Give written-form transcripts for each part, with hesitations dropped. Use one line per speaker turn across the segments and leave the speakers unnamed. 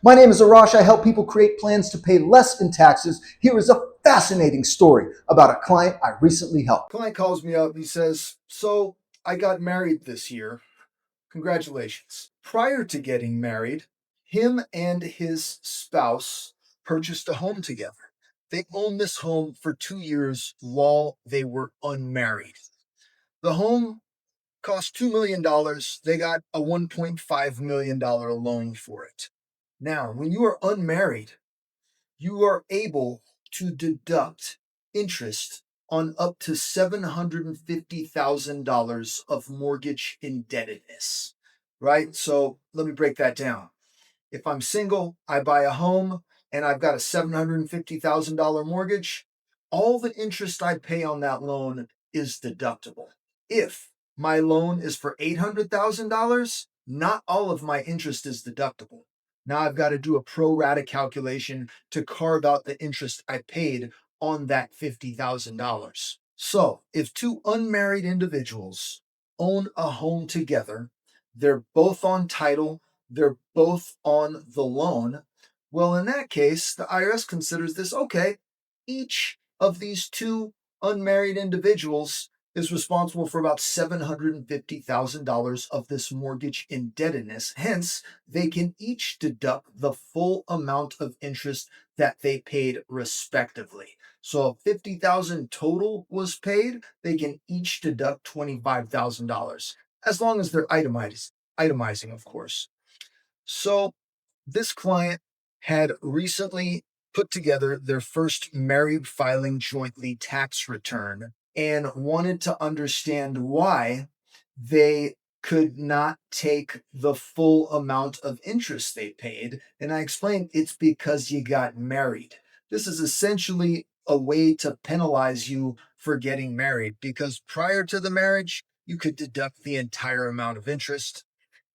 My name is Arash. I help people create plans to pay less in taxes. Here is a fascinating story about a client I recently helped.
Client calls me up. He says, "So I got married this year. Congratulations." Prior to getting married, him and his spouse purchased a home together. They owned this home for 2 years while they were unmarried. The home cost $2 million. They got a $1.5 million loan for it. Now, when you are unmarried, you are able to deduct interest on up to $750,000 of mortgage indebtedness, right? So let me break that down. If I'm single, I buy a home and I've got a $750,000 mortgage, all the interest I pay on that loan is deductible. If my loan is for $800,000, not all of my interest is deductible. Now I've got to do a pro rata calculation to carve out the interest I paid on that $50,000. So if two unmarried individuals own a home together, they're both on title, they're both on the loan. Well, in that case, the IRS considers this okay. Each of these two unmarried individuals is responsible for about $750,000 of this mortgage indebtedness. Hence, they can each deduct the full amount of interest that they paid respectively. So if 50,000 total was paid, they can each deduct $25,000 as long as they're itemizing, of course. So this client had recently put together their first married filing jointly tax return and wanted to understand why they could not take the full amount of interest they paid. And I explained it's because you got married. This is essentially a way to penalize you for getting married because prior to the marriage, you could deduct the entire amount of interest.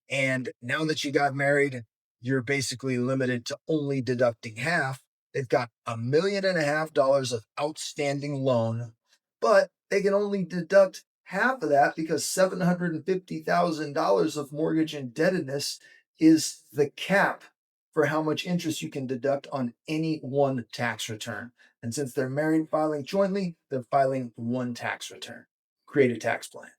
And now that you got married, you're basically limited to only deducting half. They've got $1.5 million of outstanding loan, but they can only deduct half of that because $750,000 of mortgage indebtedness is the cap for how much interest you can deduct on any one tax return. And since they're married filing jointly, they're filing one tax return. Create a tax plan.